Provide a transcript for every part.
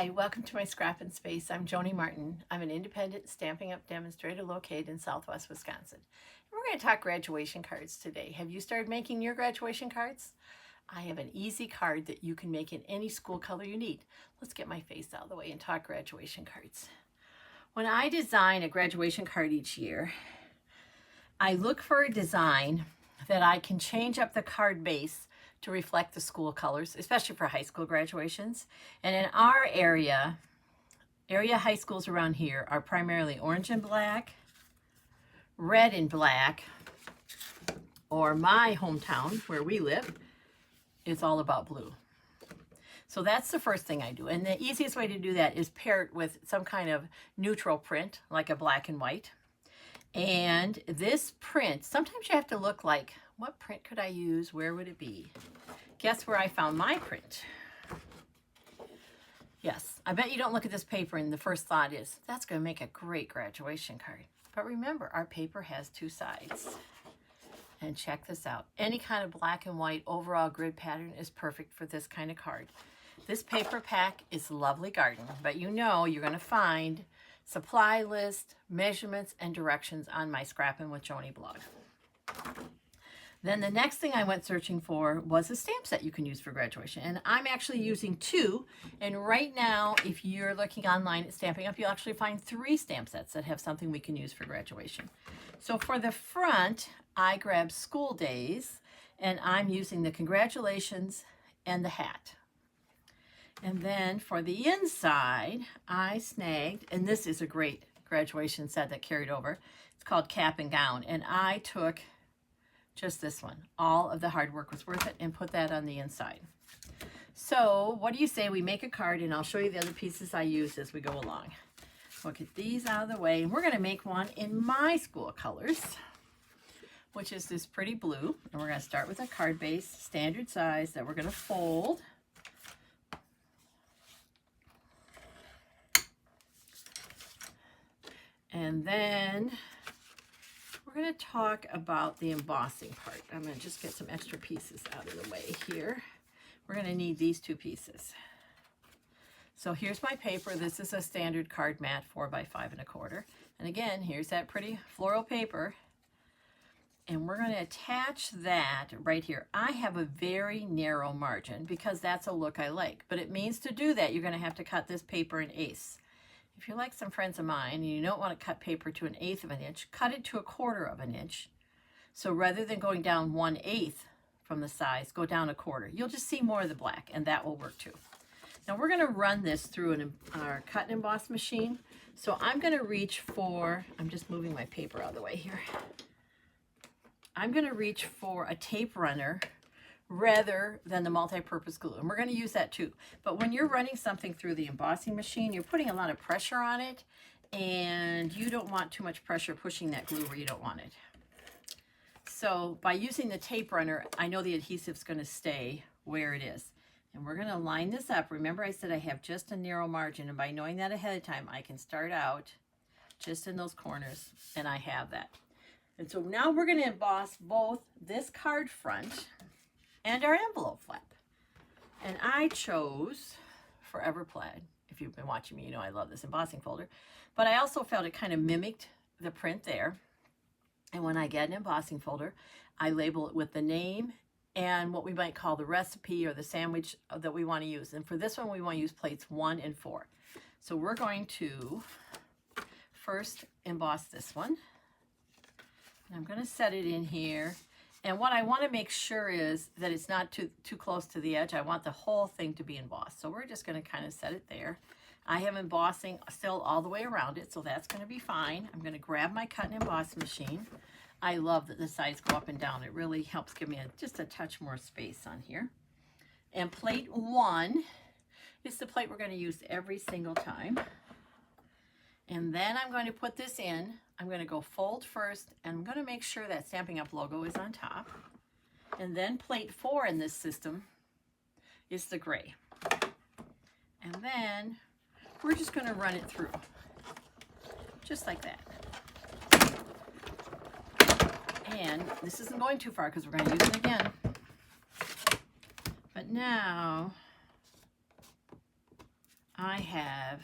Hi, welcome to my Scrappin space. I'm Joni Martin. I'm an independent Stampin' Up demonstrator located in Southwest Wisconsin. And we're going to talk graduation cards today. Have you started making your graduation cards? I have an easy card that you can make in any school color you need. Let's get my face out of the way and talk graduation cards. When I design a graduation card each year, I look for a design that I can change up the card base to reflect the school colors, especially for high school graduations. And in our area high schools around here are primarily orange and black, red and black, or my hometown where we live is all about blue. So that's the first thing I do. And the easiest way to do that is pair it with some kind of neutral print, like a black and white. And this print, sometimes you have to look like, what print could I use? Where would it be? Guess where I found my print? Yes, I bet you don't look at this paper and the first thought is, that's going to make a great graduation card. But remember, our paper has two sides. And check this out. Any kind of black and white overall grid pattern is perfect for this kind of card. This paper pack is Lovely Garden, but you know you're going to find supply list, measurements, and directions on my Scrappin with Joni blog. Then the next thing I went searching for was a stamp set you can use for graduation. And I'm actually using two. And right now, if you're looking online at Stampin' Up, you'll actually find 3 stamp sets that have something we can use for graduation. So for the front, I grabbed School Days, and I'm using the congratulations and the hat. And then for the inside, I snagged, and this is a great graduation set that carried over. It's called Cap and Gown, and I took just this one. All of the hard work was worth it, and put that on the inside. So what do you say we make a card, and I'll show you the other pieces I use as we go along. We'll get these out of the way, and we're going to make one in my school colors, which is this pretty blue. And we're going to start with a card base, standard size, that we're going to fold. And then we're going to talk about the embossing part. I'm going to just get some extra pieces out of the way here. We're going to need these 2 pieces. So here's my paper. This is a standard card mat 4x5 1/4. And again, here's that pretty floral paper. And we're going to attach that right here. I have a very narrow margin because that's a look I like. But it means to do that, you're going to have to cut this paper in eighths. If you're like some friends of mine and you don't want to cut paper to 1/8 of an inch, cut it to 1/4 of an inch. So rather than going down 1/8 from the size, go down 1/4. You'll just see more of the black, and that will work too. Now we're going to run this through our cut and emboss machine. So I'm going to reach for, I'm just moving my paper out of the way here. I'm going to reach for a tape runner rather than the multi-purpose glue. And we're going to use that too. But when you're running something through the embossing machine, you're putting a lot of pressure on it, and you don't want too much pressure pushing that glue where you don't want it. So by using the tape runner, I know the adhesive's going to stay where it is. And we're going to line this up. Remember I said I have just a narrow margin, and by knowing that ahead of time, I can start out just in those corners, and I have that. And so now we're going to emboss both this card front and our envelope flap. And I chose Forever Plaid. If you've been watching me, you know I love this embossing folder. But I also felt it kind of mimicked the print there. And when I get an embossing folder, I label it with the name and what we might call the recipe or the sandwich that we want to use. And for this one, we want to use plates 1 and 4. So we're going to first emboss this one. And I'm going to set it in here. And what I want to make sure is that it's not too close to the edge. I want the whole thing to be embossed. So we're just going to kind of set it there. I have embossing still all the way around it, so that's going to be fine. I'm going to grab my cut and emboss machine. I love that the sides go up and down. It really helps give me just a touch more space on here. And plate 1 is the plate we're going to use every single time. And then I'm going to put this in. I'm going to go fold first, and I'm going to make sure that Stampin' Up logo is on top. And then plate 4 in this system is the gray. And then we're just going to run it through, just like that. And this isn't going too far because we're going to use it again. But now I have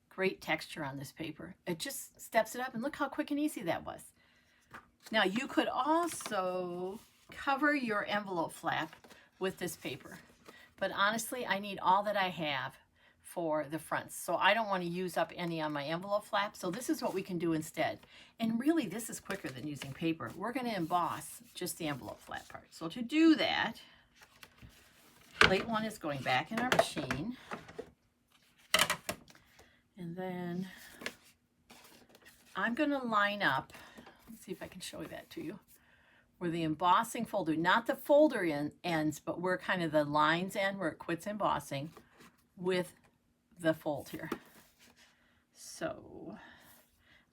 great texture on this paper. It just steps it up, and look how quick and easy that was. Now you could also cover your envelope flap with this paper, but honestly I need all that I have for the fronts, so I don't want to use up any on my envelope flap, so this is what we can do instead. And really this is quicker than using paper. We're going to emboss just the envelope flap part. So to do that, plate 1 is going back in our machine, and then I'm going to line up, let's see if I can show that to you, where the embossing folder, not the folder ends, but where kind of the lines end, where it quits embossing, with the fold here. So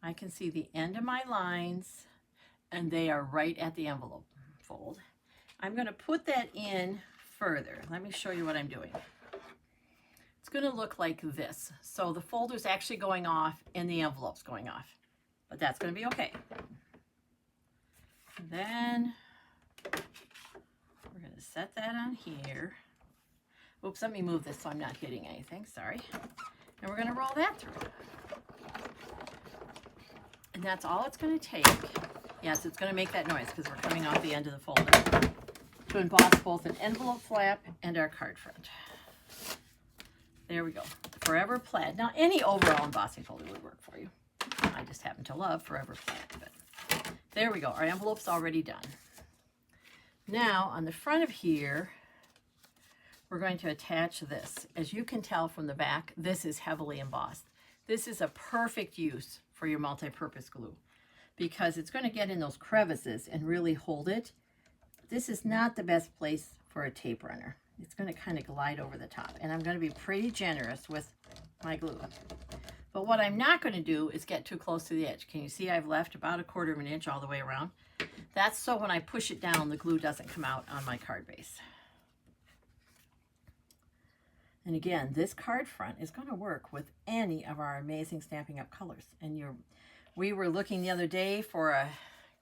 I can see the end of my lines, and they are right at the envelope fold. I'm going to put that in further. Let me show you what I'm doing. It's going to look like this. So the folder's actually going off and the envelope's going off, but that's going to be okay. And then we're going to set that on here. Oops, let me move this so I'm not hitting anything, sorry. And we're going to roll that through. And that's all it's going to take. Yes, it's going to make that noise because we're coming off the end of the folder, to emboss both an envelope flap and our card front. There we go. Forever Plaid. Now, any overall embossing folder would work for you. I just happen to love Forever Plaid. But there we go. Our envelope's already done. Now, on the front of here, we're going to attach this. As you can tell from the back, this is heavily embossed. This is a perfect use for your multi-purpose glue because it's going to get in those crevices and really hold it. This is not the best place for a tape runner. It's going to kind of glide over the top, and I'm going to be pretty generous with my glue. But what I'm not going to do is get too close to the edge. Can you see I've left about 1/4 of an inch all the way around? That's so when I push it down, the glue doesn't come out on my card base. And again, this card front is going to work with any of our amazing Stampin' Up colors. And we were looking the other day for a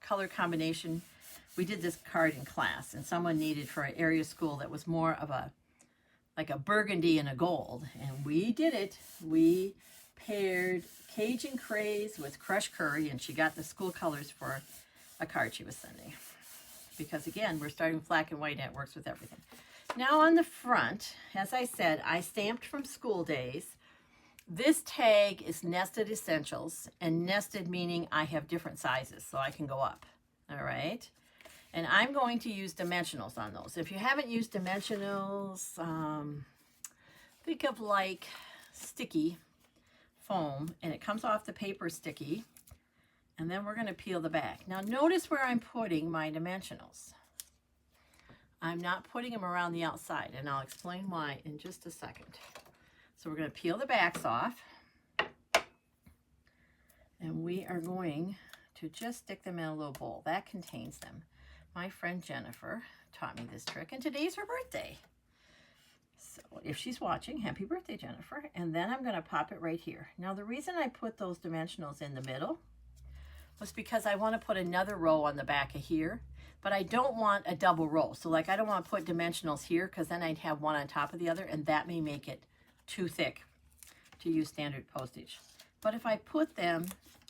color combination. We did this card in class, and someone needed for an area school that was more of like a burgundy and a gold. And we did it. We paired Cajun Craze with crushed curry, and she got the school colors for a card she was sending. Because again, we're starting with black and white, and it works with everything. Now on the front, as I said, I stamped from school days. This tag is Nested Essentials, and nested meaning I have different sizes, so I can go up. All right. And I'm going to use dimensionals on those. If you haven't used dimensionals, think of like sticky foam, and it comes off the paper sticky, and then we're going to peel the back. Now notice where I'm putting my dimensionals. I'm not putting them around the outside, and I'll explain why in just a second. So we're going to peel the backs off, and we are going to just stick them in a little bowl. That contains them. My friend Jennifer taught me this trick, and today's her birthday. So if she's watching, happy birthday, Jennifer. And then I'm going to pop it right here. Now the reason I put those dimensionals in the middle was because I want to put another row on the back of here, but I don't want a double row. So like I don't want to put dimensionals here because then I'd have one on top of the other, and that may make it too thick to use standard postage. But if I put them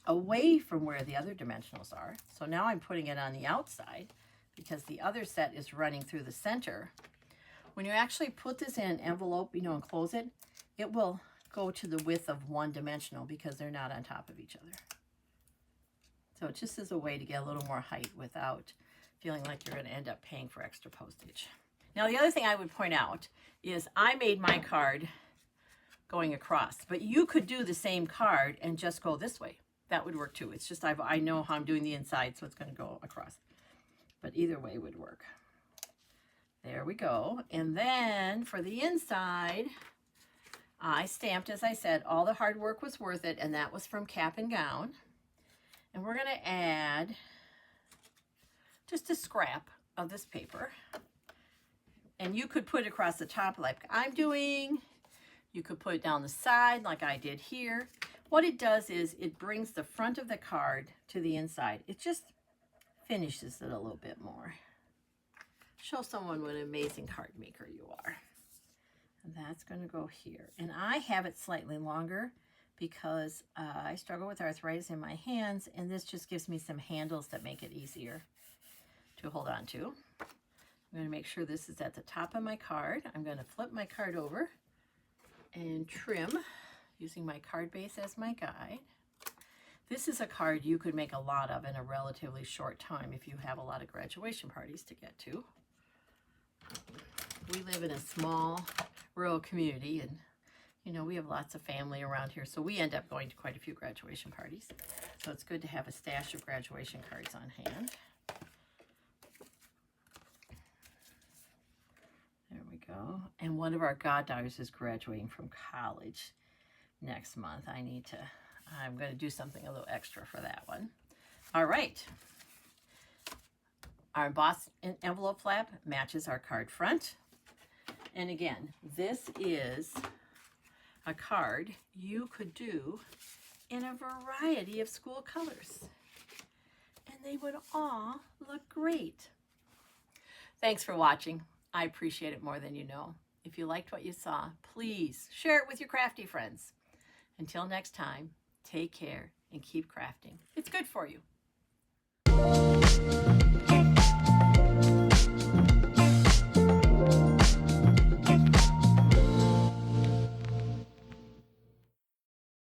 away from where the other dimensionals are, so now I'm putting it on the outside because the other set is running through the center. When you actually put this in an envelope, and close it, it will go to the width of one dimensional because they're not on top of each other. So it just is a way to get a little more height without feeling like you're going to end up paying for extra postage. Now the other thing I would point out is I made my card going across, but you could do the same card and just go this way. That would work too. It's just I know how I'm doing the inside, so it's going to go across. But either way would work. There we go. And then for the inside, I stamped, as I said, all the hard work was worth it, and that was from Cap and Gown. And we're going to add just a scrap of this paper. And you could put it across the top like I'm doing. You could put it down the side like I did here. What it does is it brings the front of the card to the inside. It just finishes it a little bit more. Show someone what an amazing card maker you are. And that's going to go here. And I have it slightly longer because I struggle with arthritis in my hands, and this just gives me some handles that make it easier to hold on to. I'm going to make sure this is at the top of my card. I'm going to flip my card over and trim using my card base as my guide. This is a card you could make a lot of in a relatively short time if you have a lot of graduation parties to get to. We live in a small rural community, and you know, we have lots of family around here, so we end up going to quite a few graduation parties. So it's good to have a stash of graduation cards on hand. There we go. And one of our goddaughters is graduating from college next month. I'm going to do something a little extra for that one. All right. Our embossed envelope flap matches our card front. And again, this is a card you could do in a variety of school colors, and they would all look great. Thanks for watching. I appreciate it more than you know. If you liked what you saw, please share it with your crafty friends. Until next time, take care and keep crafting. It's good for you.